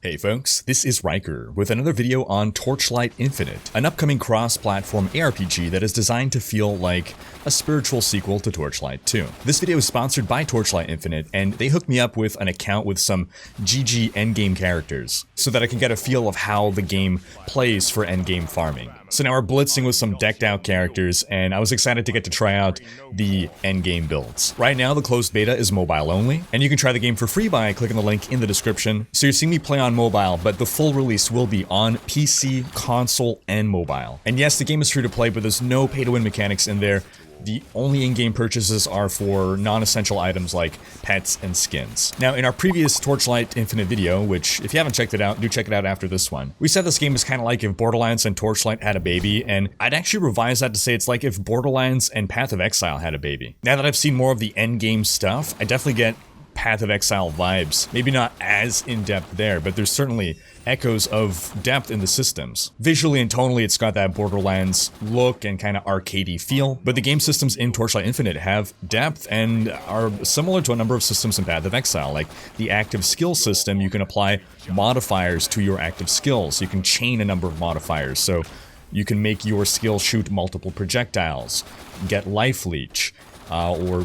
Hey folks, this is Rhykker with another video on Torchlight Infinite, an upcoming cross-platform aRPG that is designed to feel like a spiritual sequel to Torchlight 2. This video is sponsored by Torchlight Infinite, and they hooked me up with an account with some GG endgame characters, so that I can get a feel of how the game plays for endgame farming. So now we're blitzing with some decked out characters, and I was excited to get to try out the endgame builds. Right now the closed beta is mobile only, and you can try the game for free by clicking the link in the description. So you're seeing me play on mobile, but the full release will be on PC, console, and mobile. And yes, the game is free to play, but there's no pay-to-win mechanics in there. The only in-game purchases are for non-essential items like pets and skins. Now, in our previous Torchlight Infinite video, which if you haven't checked it out, do check it out after this one, we said this game is kind of like if Borderlands and Torchlight had a baby, and I'd actually revise that to say it's like if Borderlands and Path of Exile had a baby. Now that I've seen more of the endgame stuff, I definitely get Path of Exile vibes. Maybe not as in-depth there, but there's certainly echoes of depth in the systems. Visually and tonally, it's got that Borderlands look and kind of arcadey feel, but the game systems in Torchlight Infinite have depth and are similar to a number of systems in Path of Exile. Like the active skill system, you can apply modifiers to your active skills. You can chain a number of modifiers, so you can make your skill shoot multiple projectiles, get life leech, or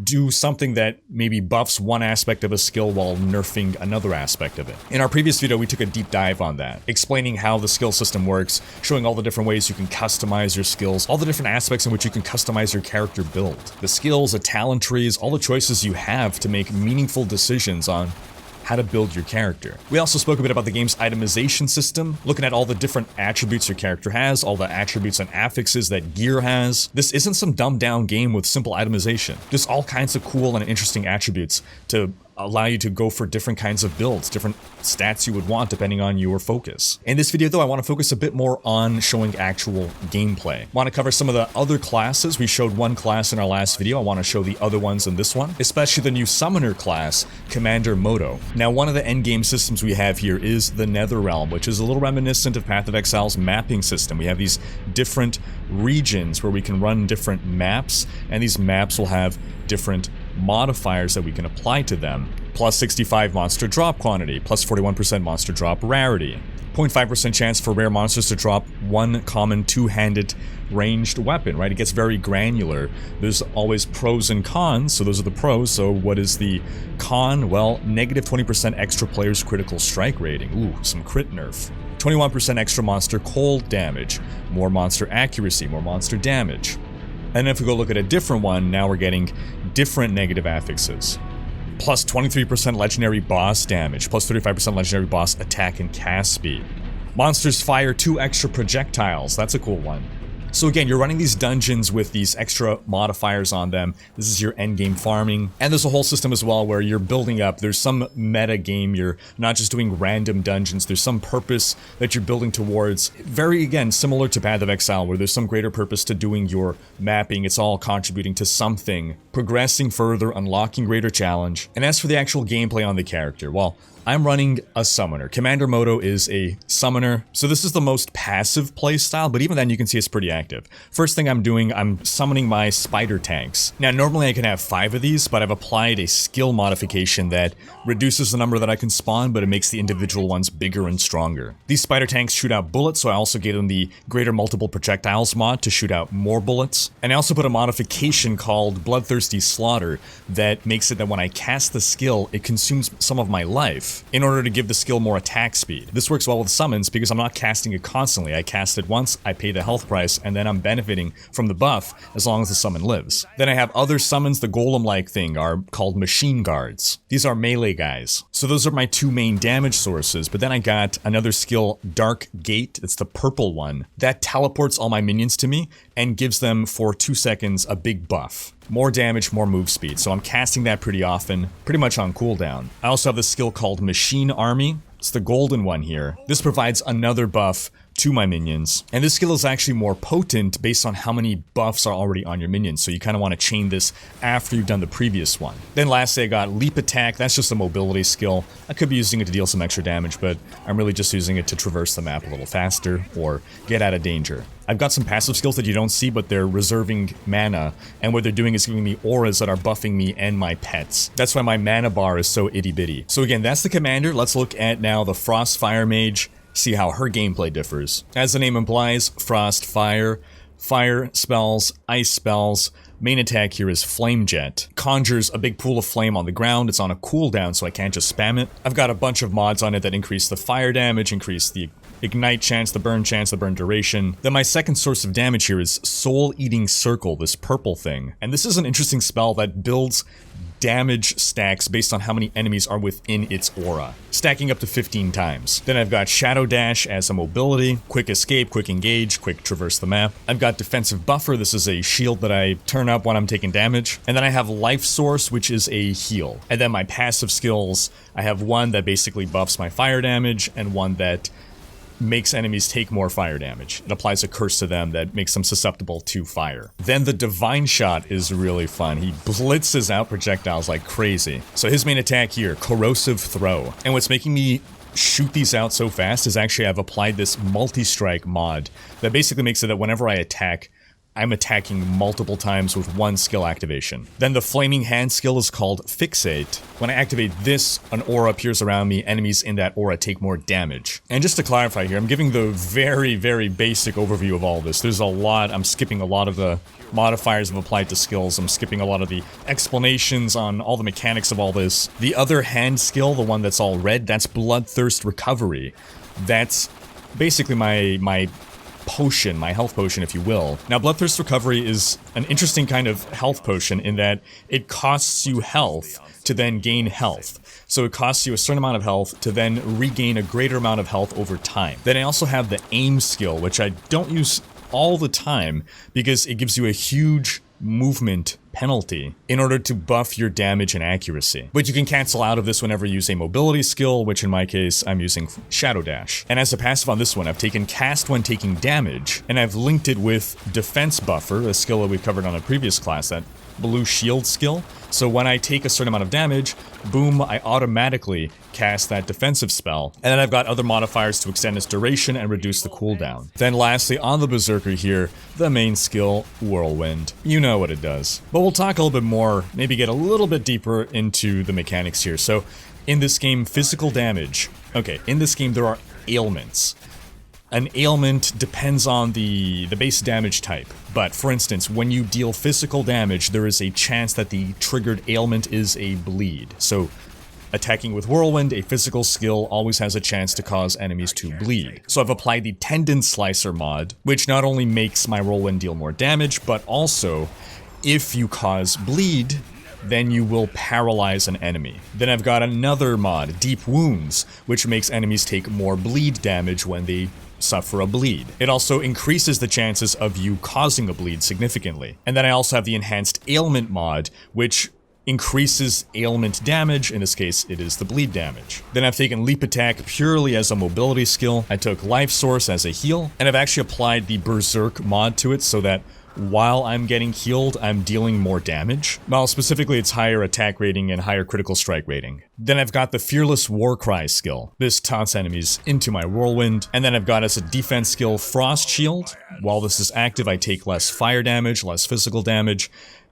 do something that maybe buffs one aspect of a skill while nerfing another aspect of it. In our previous video, we took a deep dive on that, explaining how the skill system works, showing all the different ways you can customize your skills, all the different aspects in which you can customize your character build, the skills, the talent trees, all the choices you have to make meaningful decisions on how to build your character. We also spoke a bit about the game's itemization system, looking at all the different attributes your character has, all the attributes and affixes that gear has. This isn't some dumbed down game with simple itemization. There's all kinds of cool and interesting attributes to allow you to go for different kinds of builds, different stats you would want depending on your focus. In this video though, I want to focus a bit more on showing actual gameplay. I want to cover some of the other classes. We showed one class in our last video. I want to show the other ones in this one, especially the new summoner class, Commander Moto. Now, one of the endgame systems we have here is the Netherrealm, which is a little reminiscent of Path of Exile's mapping system. We have these different regions where we can run different maps, and these maps will have different modifiers that we can apply to them. Plus 65 monster drop quantity, plus 41% monster drop rarity, 0.5% chance for rare monsters to drop one common two-handed ranged weapon, right? It gets very granular. There's always pros and cons, so those are the pros. So what is the con? Well, negative 20% extra player's critical strike rating. Ooh, some crit nerf. 21% extra monster cold damage, more monster accuracy, more monster damage. And if we go look at a different one, now we're getting different negative affixes. Plus 23% legendary boss damage, plus 35% legendary boss attack and cast speed. Monsters fire 2 extra projectiles, that's a cool one. So again, you're running these dungeons with these extra modifiers on them. This is your endgame farming. And there's a whole system as well where you're building up. There's some meta game. You're not just doing random dungeons. There's some purpose that you're building towards. Very, again, similar to Path of Exile, where there's some greater purpose to doing your mapping. It's all contributing to something, progressing further, unlocking greater challenge. And as for the actual gameplay on the character, well, I'm running a summoner. Commander Moto is a summoner, so this is the most passive playstyle, but even then you can see it's pretty active. First thing I'm doing, I'm summoning my spider tanks. Now normally I can have 5 of these, but I've applied a skill modification that reduces the number that I can spawn, but it makes the individual ones bigger and stronger. These spider tanks shoot out bullets, so I also gave them the greater multiple projectiles mod to shoot out more bullets. And I also put a modification called Bloodthirsty Slaughter that makes it that when I cast the skill, it consumes some of my life in order to give the skill more attack speed. This works well with summons because I'm not casting it constantly. I cast it once, I pay the health price, and then I'm benefiting from the buff as long as the summon lives. Then I have other summons. The golem-like thing are called machine guards. These are melee guys. So those are my 2 main damage sources, but then I got another skill, Dark Gate, it's the purple one, that teleports all my minions to me and gives them for 2 seconds a big buff. More damage, more move speed, so I'm casting that pretty often, pretty much on cooldown. I also have this skill called Machine Army. It's the golden one here. This provides another buff to my minions. And this skill is actually more potent based on how many buffs are already on your minions, so you kind of want to chain this after you've done the previous one. Then lastly, I got Leap Attack. That's just a mobility skill. I could be using it to deal some extra damage, but I'm really just using it to traverse the map a little faster or get out of danger. I've got some passive skills that you don't see, but they're reserving mana, and what they're doing is giving me auras that are buffing me and my pets. That's why my mana bar is so itty-bitty. So again, that's the commander. Let's look at now the Frost Fire Mage, see how her gameplay differs. As the name implies, Frost Fire, fire spells, ice spells. Main attack here is Flame Jet. Conjures a big pool of flame on the ground. It's on a cooldown, so I can't just spam it. I've got a bunch of mods on it that increase the fire damage, increase the ignite chance, the burn duration. Then my second source of damage here is Soul Eating Circle, this purple thing. And this is an interesting spell that builds damage stacks based on how many enemies are within its aura, stacking up to 15 times. Then I've got Shadow Dash as a mobility, Quick Escape, Quick Engage, Quick Traverse the map. I've got Defensive Buffer. This is a shield that I turn up when I'm taking damage. And then I have Life Source, which is a heal. And then my passive skills, I have one that basically buffs my fire damage and one that makes enemies take more fire damage. It applies a curse to them that makes them susceptible to fire. Then the Divine Shot is really fun. He blitzes out projectiles like crazy. So his main attack here, Corrosive Throw. And what's making me shoot these out so fast is actually I've applied this multi-strike mod that basically makes it that whenever I attack, I'm attacking multiple times with one skill activation. Then the Flaming Hand skill is called Fixate. When I activate this, an aura appears around me, enemies in that aura take more damage. And just to clarify here, I'm giving the very, very basic overview of all this. There's a lot, I'm skipping a lot of the modifiers I've applied to skills, I'm skipping a lot of the explanations on all the mechanics of all this. The other hand skill, the one that's all red, that's Bloodthirst Recovery. That's basically my potion, my health potion, if you will. Now, Bloodthirst Recovery is an interesting kind of health potion in that it costs you health to then gain health. So it costs you a certain amount of health to then regain a greater amount of health over time. Then I also have the Aim skill, which I don't use all the time because it gives you a huge movement penalty in order to buff your damage and accuracy. But you can cancel out of this whenever you use a mobility skill, which in my case, I'm using Shadow Dash. And as a passive on this one, I've taken Cast when taking damage, and I've linked it with Defense Buffer, a skill that we covered on a previous class, that blue shield skill. So when I take a certain amount of damage, boom, I automatically cast that defensive spell. And then I've got other modifiers to extend its duration and reduce the cooldown. Then lastly, on the Berserker here, the main skill, Whirlwind. You know what it does. But we'll talk a little bit more, maybe get a little bit deeper into the mechanics here. So in this game, physical damage. Okay, in this game there are ailments. An ailment depends on the base damage type, but for instance, when you deal physical damage, there is a chance that the triggered ailment is a bleed. So attacking with Whirlwind, a physical skill, always has a chance to cause enemies to bleed. So I've applied the Tendon Slicer mod, which not only makes my Whirlwind deal more damage, but also, if you cause bleed, then you will paralyze an enemy. Then I've got another mod, Deep Wounds, which makes enemies take more bleed damage when they suffer a bleed. It also increases the chances of you causing a bleed significantly. And then I also have the Enhanced Ailment mod, which increases ailment damage. In this case, it is the bleed damage. Then I've taken Leap Attack purely as a mobility skill. I took Life Source as a heal, and I've actually applied the Berserk mod to it so that while I'm getting healed, I'm dealing more damage. Well, specifically, it's higher attack rating and higher critical strike rating. Then I've got the Fearless Warcry skill. This taunts enemies into my Whirlwind. And then I've got as a defense skill, Frost Shield. While this is active, I take less fire damage, less physical damage,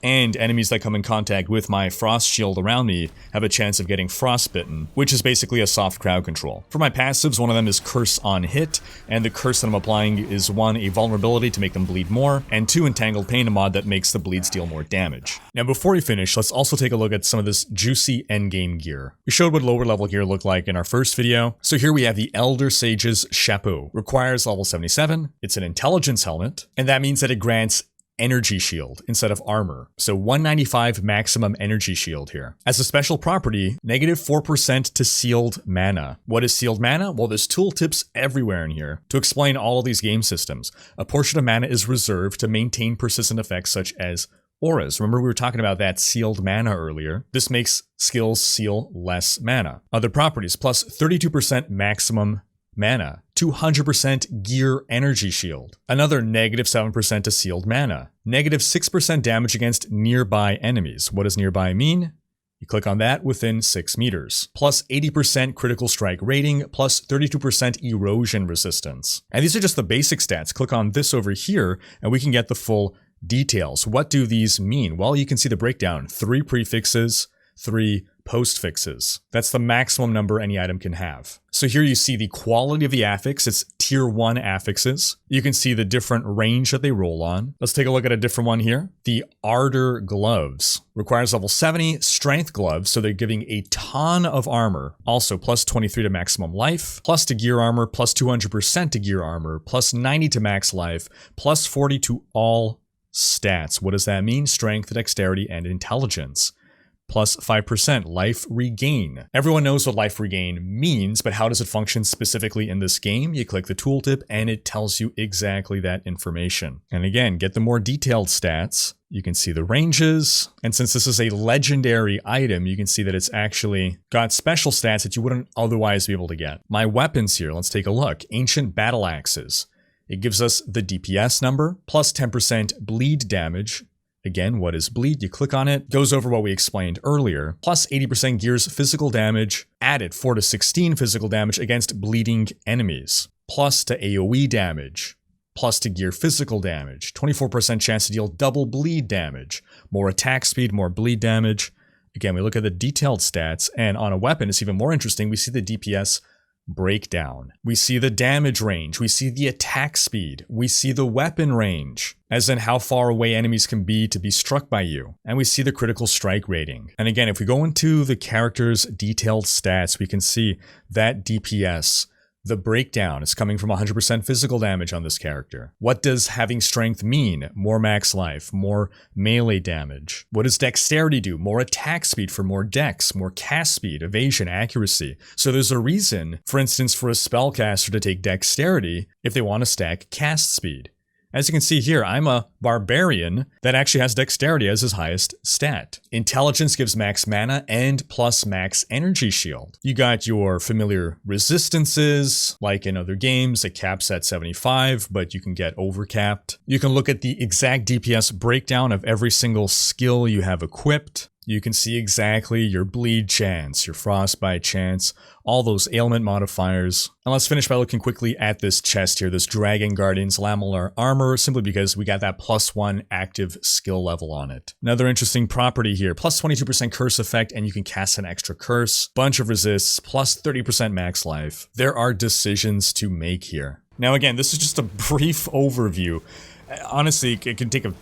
and enemies that come in contact with my frost shield around me have a chance of getting frostbitten, which is basically a soft crowd control. For my passives, one of them is Curse on Hit, and the curse that I'm applying is 1, a vulnerability to make them bleed more, and 2, Entangled Pain, a mod that makes the bleeds deal more damage. Now before we finish, let's also take a look at some of this juicy endgame gear. We showed what lower level gear looked like in our first video, so here we have the Elder Sage's Chapeau. Requires level 77, it's an intelligence helmet, and that means that it grants energy shield instead of armor. So 195 maximum energy shield here. As a special property, negative 4% to sealed mana. What is sealed mana? Well, there's tooltips everywhere in here to explain all of these game systems. A portion of mana is reserved to maintain persistent effects such as auras. Remember we were talking about that sealed mana earlier. This makes skills seal less mana. Other properties, plus 32% maximum mana, 200% gear energy shield, another -7% to sealed mana, -6% damage against nearby enemies. What does nearby mean? You click on that within 6 meters, plus 80% critical strike rating, plus 32% erosion resistance. And these are just the basic stats. Click on this over here and we can get the full details. What do these mean? Well, you can see the breakdown. 3 prefixes, 3 postfixes. That's the maximum number any item can have. So here you see the quality of the affix. It's tier 1 affixes. You can see the different range that they roll on. Let's take a look at a different one here. The Ardor gloves requires level 70 strength gloves, so they're giving a ton of armor. Also plus 23 to maximum life, plus to gear armor, plus 200% to gear armor, plus 90 to max life, plus 40 to all stats. What does that mean? Strength, dexterity, and intelligence. Plus 5% life regain. Everyone knows what life regain means, but how does it function specifically in this game? You click the tooltip and it tells you exactly that information. And again, get the more detailed stats. You can see the ranges, and since this is a legendary item, you can see that it's actually got special stats that you wouldn't otherwise be able to get. My weapons here, let's take a look. Ancient battle axes. It gives us the DPS number, plus 10% bleed damage. Again, what is bleed? You click on it, goes over what we explained earlier, plus 80% gears physical damage, added 4 to 16 physical damage against bleeding enemies, plus to AoE damage, plus to gear physical damage, 24% chance to deal double bleed damage, more attack speed, more bleed damage. Again, we look at the detailed stats, and on a weapon, it's even more interesting. We see the DPS breakdown. We see the damage range. We see the attack speed. We see the weapon range, as in how far away enemies can be to be struck by you. And we see the critical strike rating. And again, if we go into the character's detailed stats, we can see that DPS, the breakdown is coming from 100% physical damage on this character. What does having strength mean? More max life, more melee damage. What does dexterity do? More attack speed for more dex, more cast speed, evasion, accuracy. So there's a reason, for instance, for a spellcaster to take dexterity if they want to stack cast speed. As you can see here, I'm a barbarian that actually has dexterity as his highest stat. Intelligence gives max mana and plus max energy shield. You got your familiar resistances, like in other games, it caps at 75, but you can get overcapped. You can look at the exact DPS breakdown of every single skill you have equipped. You can see exactly your bleed chance, your frostbite chance, all those ailment modifiers. And let's finish by looking quickly at this chest here, this Dragon Guardian's Lamellar Armor, simply because we got that +1 active skill level on it. Another interesting property here, plus 22% curse effect, and you can cast an extra curse, bunch of resists, plus 30% max life. There are decisions to make here. Now again, this is just a brief overview. Honestly, it can take a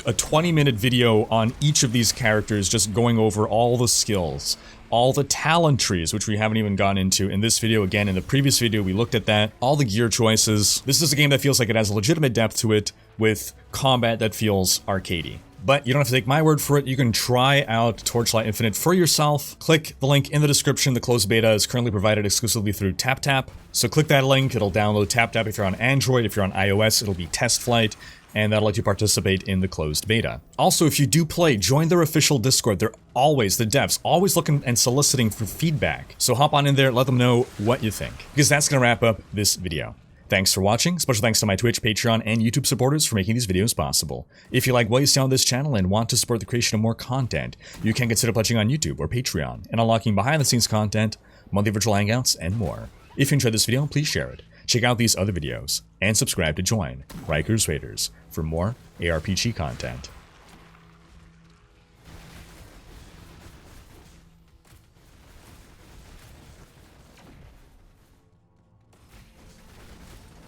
20-minute video on each of these characters, just going over all the skills, all the talent trees, which we haven't even gone into in this video. Again, in the previous video, we looked at that, all the gear choices. This is a game that feels like it has a legitimate depth to it, with combat that feels arcadey. But you don't have to take my word for it. You can try out Torchlight Infinite for yourself. Click the link in the description. The closed beta is currently provided exclusively through TapTap. So click that link. It'll download TapTap if you're on Android. If you're on iOS, it'll be Test Flight, and that'll let you participate in the closed beta. Also, if you do play, join their official Discord. They're always, the devs, always looking and soliciting for feedback. So hop on in there, let them know what you think, because that's going to wrap up this video. Thanks for watching. Special thanks to my Twitch, Patreon, and YouTube supporters for making these videos possible. If you like what you see on this channel and want to support the creation of more content, you can consider pledging on YouTube or Patreon and unlocking behind-the-scenes content, monthly virtual hangouts, and more. If you enjoyed this video, please share it. Check out these other videos, and subscribe to join Rhykker's Raiders for more aRPG content.